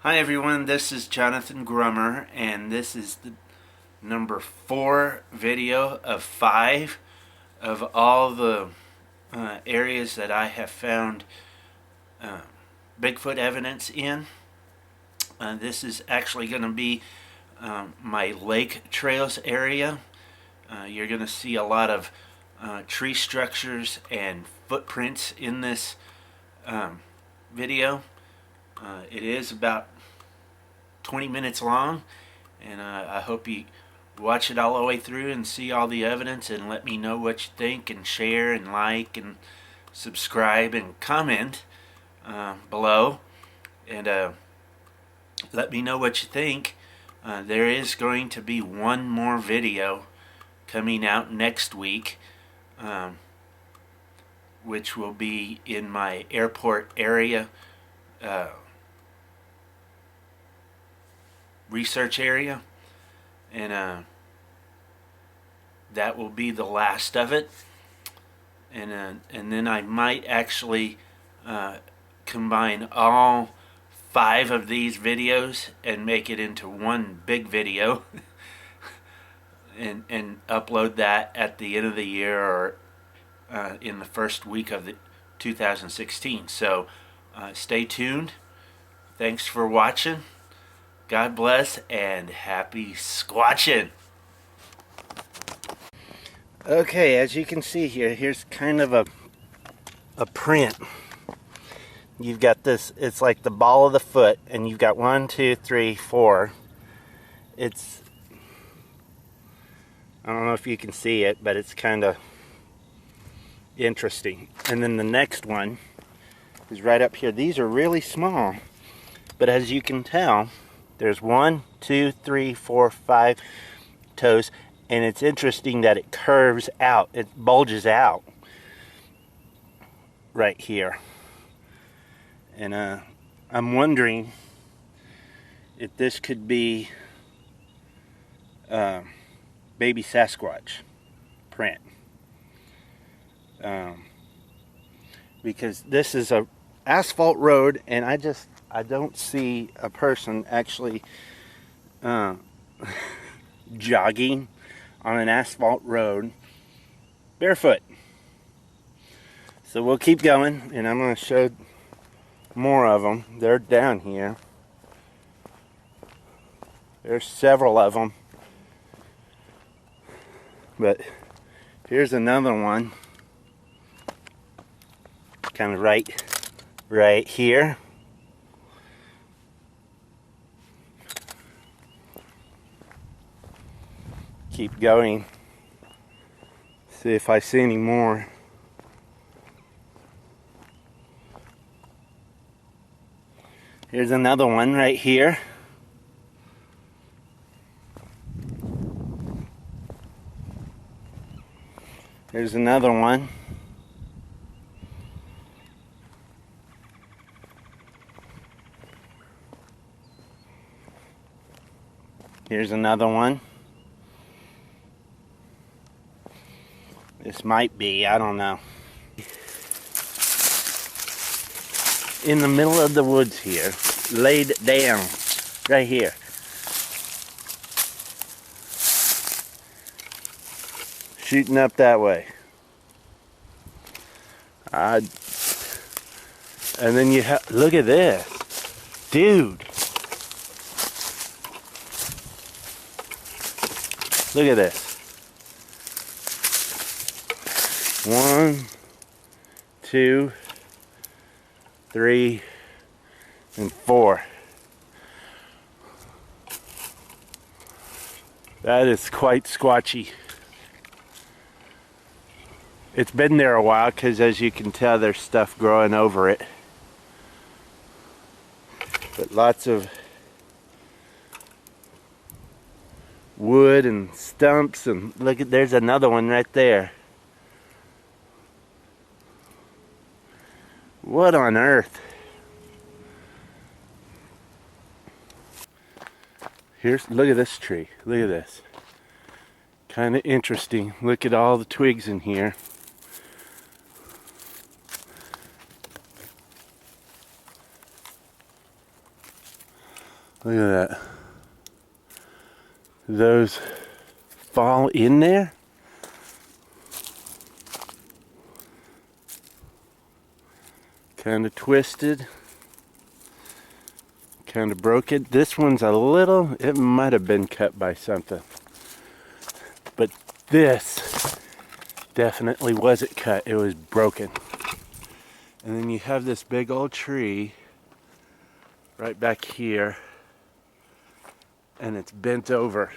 Hi everyone, this is Jonathan Grummer, and this is the number 4 video of 5 of all the areas that I have found Bigfoot evidence in. This is actually going to be my lake trails area. You're going to see a lot of tree structures and footprints in this video. It is about 20 minutes long, and I hope you watch it all the way through and see all the evidence and let me know what you think, and share and like and subscribe and comment below, and let me know what you think. There is going to be one more video coming out next week, which will be in my airport area research area, and that will be the last of it, and then I might actually combine all 5 of these videos and make it into one big video and upload that at the end of the year or in the first week of 2016. So stay tuned. Thanks for watching. God bless and happy squatchin'. Okay, as you can see here, here's kind of a print. You've got this, it's like the ball of the foot, and you've got 1, 2, 3, 4. It's, I don't know if you can see it, but it's kind of interesting. And then the next one is right up here. These are really small, but as you can tell, there's 1, 2, 3, 4, 5 toes, and it's interesting that it curves out. It bulges out right here. And I'm wondering if this could be baby Sasquatch print. Because this is a asphalt road, and I don't see a person actually jogging on an asphalt road barefoot. So we'll keep going, and I'm going to show more of them. They're down here. There's several of them. But here's another one. Kind of right here. Keep going. See if I see any more. Here's another one right here. Here's another one. Here's another one. This might be, I don't know. In the middle of the woods here, laid down, right here. Shooting up that way. And then you look at this. Dude. Look at this. 1, 2, 3, and 4. That is quite squatchy. It's been there a while because, as you can tell, there's stuff growing over it. But lots of wood and stumps, and look at, there's another one right there. What on earth? Look at this tree. Look at this. Kind of interesting. Look at all the twigs in here. Look at that. Those fall in there. Kind of twisted. Kind of broke it. This one's a little, it might have been cut by something. But this definitely wasn't cut. It was broken. And then you have this big old tree right back here. And it's bent over.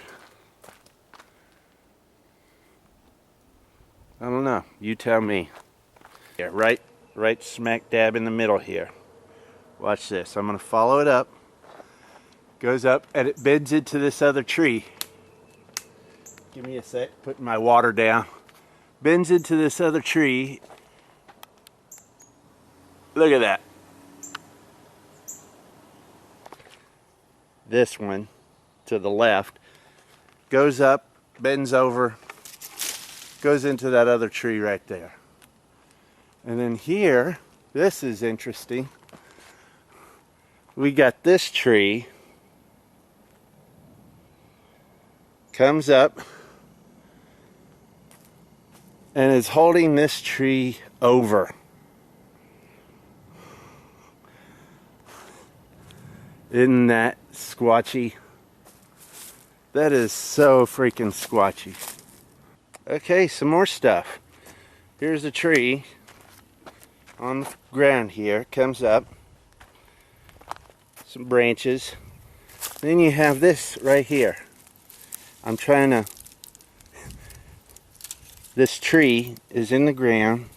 I don't know. You tell me. Yeah, right smack dab in the middle here. Watch this. I'm going to follow it up. Goes up and it bends into this other tree. Give me a sec. Putting my water down. Bends into this other tree. Look at that. This one to the left goes up, bends over, goes into that other tree right there. And then here, this is interesting. We got this tree comes up and is holding this tree over. Isn't that squatchy? That is so freaking squatchy. Okay, some more stuff. Here's a tree on the ground here. Comes up. Some branches. Then you have this right here. I'm trying to... This tree is in the ground.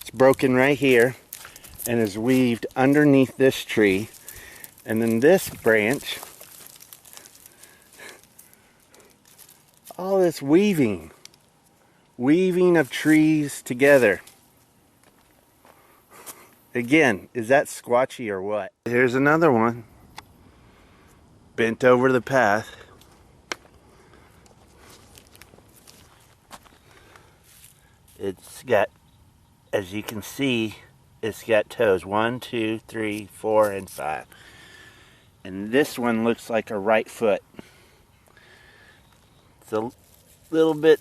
It's broken right here and is weaved underneath this tree. And then this branch, all this weaving of trees together. Again, is that squatchy or what? Here's another one, bent over the path. It's got, as you can see, it's got toes, 1, 2, 3, 4, and 5. And this one looks like a right foot. It's a little bit...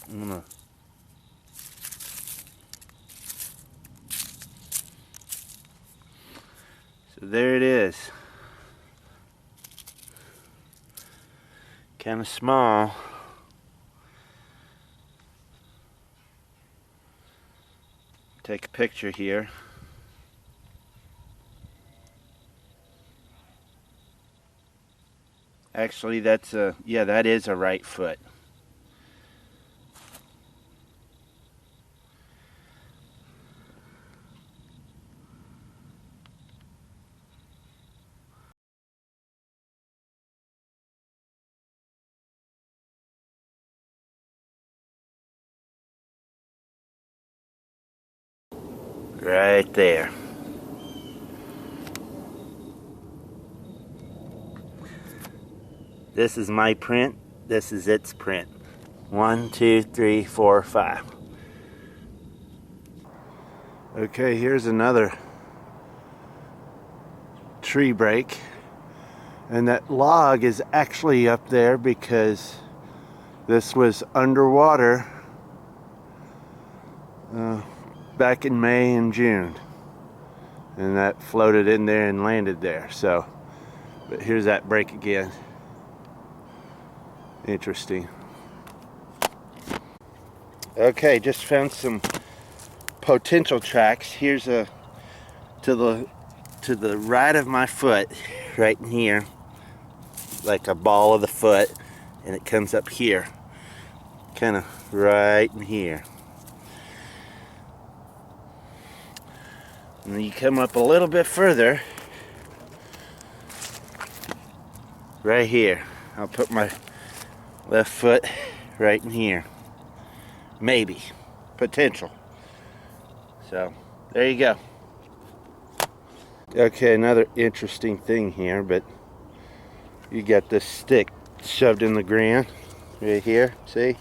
So there it is. Kind of small. Take a picture here. Actually, that's a, yeah, that is a right foot. Right there. This is my print. This is its print. 1, 2, 3, 4, 5. Okay, here's another tree break. And that log is actually up there because this was underwater back in May and June, and that floated in there and landed there. So, but here's that break again. Interesting. Okay, just found some potential tracks. Here's a to the right of my foot, right in here, like a ball of the foot, and it comes up here, kind of right in here. And then you come up a little bit further, right here. I'll put my left foot right in here. Maybe. Potential. So, there you go. Okay, another interesting thing here, but you got this stick shoved in the ground right here, see?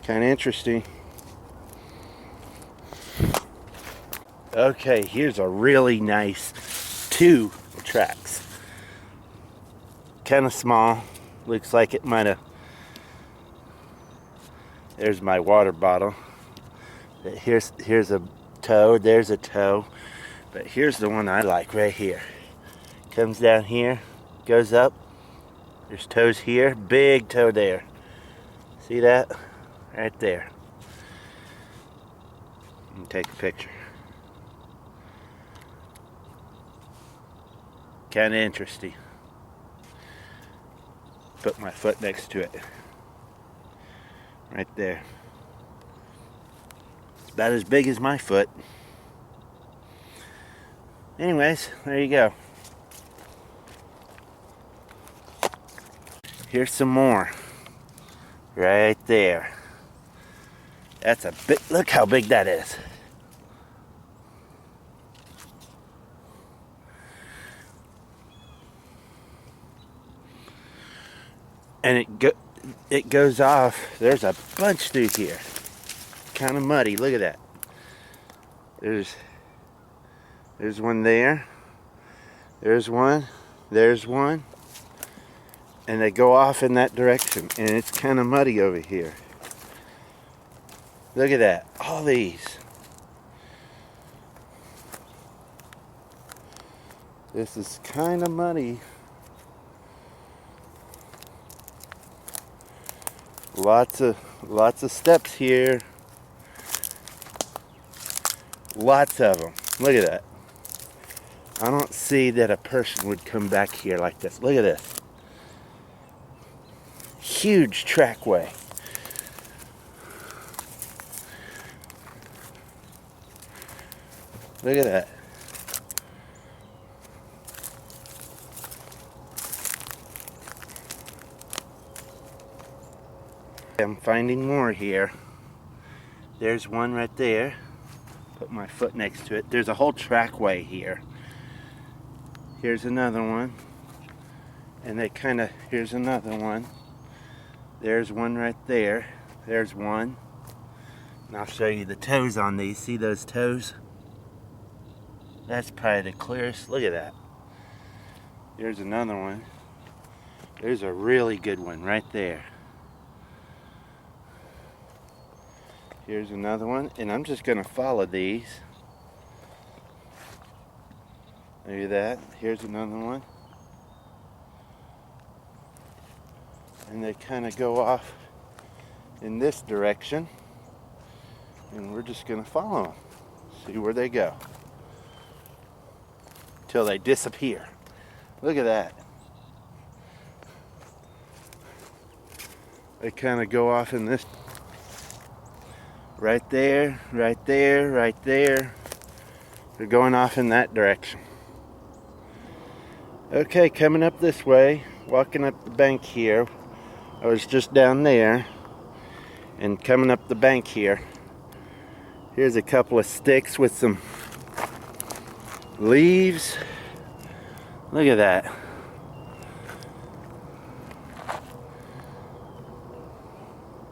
Kind of interesting. Okay, here's a really nice 2 tracks. Kind of small. Looks like it might have... There's my water bottle. Here's a toe. There's a toe. But here's the one I like right here. Comes down here, goes up. There's toes here. Big toe there. See that? Right there. Let me take a picture. Kind of interesting. Put my foot next to it. Right there. It's about as big as my foot. Anyways, there you go. Here's some more. Right there. That's a big, look how big that is. And it goes off. There's a bunch through here. Kind of muddy. Look at that. There's one there. There's one. There's one. And they go off in that direction. And it's kind of muddy over here. Look at that. All these. This is kind of muddy. Lots of steps here. Lots of them. Look at that. I don't see that a person would come back here like this. Look at this. Huge trackway. Look at that. I'm finding more here. There's one right there. Put my foot next to it. There's a whole trackway here. Here's another one. And they kind of, here's another one. There's one right there. There's one. And I'll show you the toes on these. See those toes? That's probably the clearest. Look at that. There's another one. There's a really good one right there. Here's another one, and I'm just going to follow these. Look at that. Here's another one. And they kind of go off in this direction. And we're just going to follow them. See where they go. Till they disappear. Look at that. They kind of go off in this. Right there, right there, right there. They're going off in that direction. Okay, coming up this way, walking up the bank here. I was just down there, and coming up the bank here. Here's a couple of sticks with some leaves. Look at that.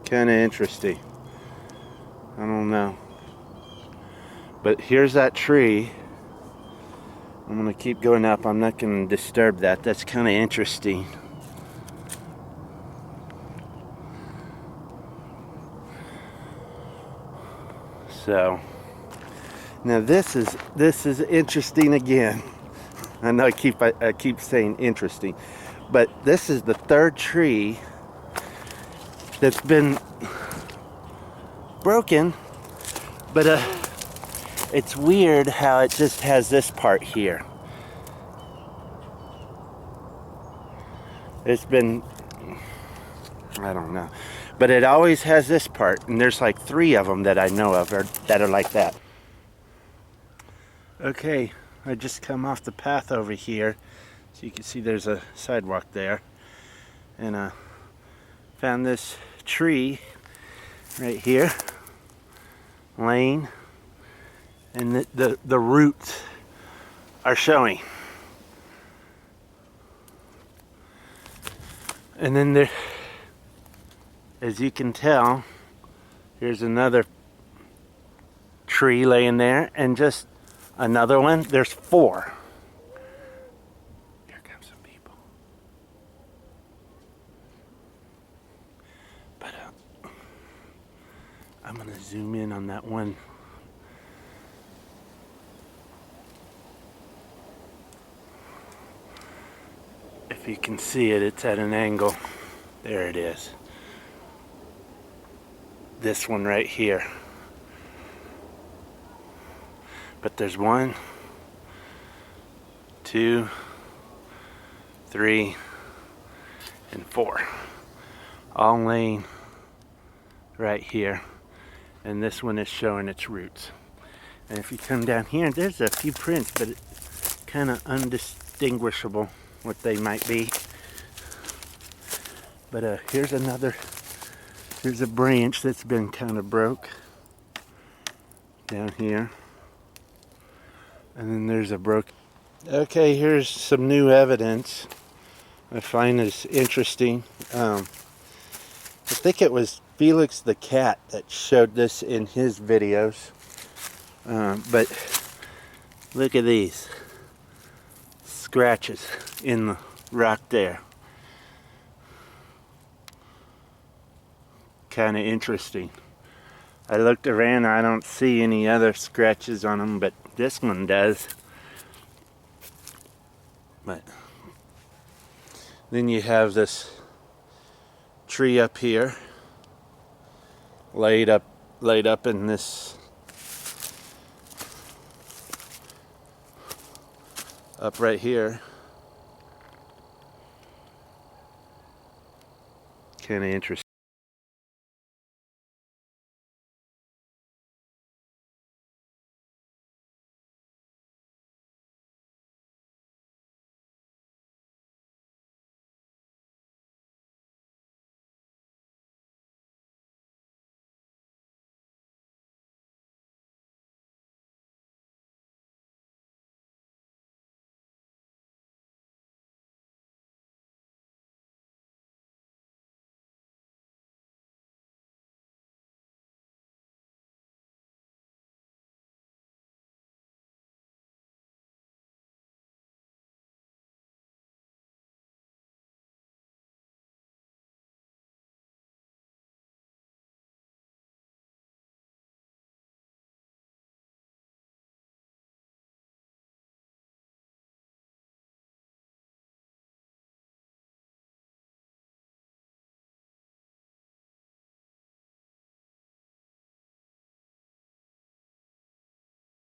Kind of interesting. I don't know. But here's that tree. I'm going to keep going up. I'm not going to disturb that. That's kind of interesting. So, now this is interesting again. I know I keep saying interesting. But this is the 3rd tree that's been broken, but it's weird how it just has this part here. It's been, I don't know, but it always has this part, and there's like 3 of them that I know of that are like that. Okay, I just come off the path over here, so you can see there's a sidewalk there, and found this tree right here, laying, and the roots are showing. And then there, as you can tell, here's another tree laying there, and just Another one. There's 4. Here comes some people. But I'm going to zoom in on that one. If you can see it, it's at an angle. There it is. This one right here. But there's 1, 2, 3, and 4. All laying right here. And this one is showing its roots. And if you come down here, there's a few prints, but it's kind of undistinguishable what they might be. But here's a branch that's been kind of broke down here. And then there's a broken. Okay, here's some new evidence I find is interesting. I think it was Felix the cat that showed this in his videos. But look at these scratches in the rock there. Kind of interesting. I looked around, I don't see any other scratches on them, but this one does. But then you have this tree up here, laid up in this, up right here. Kind of interesting.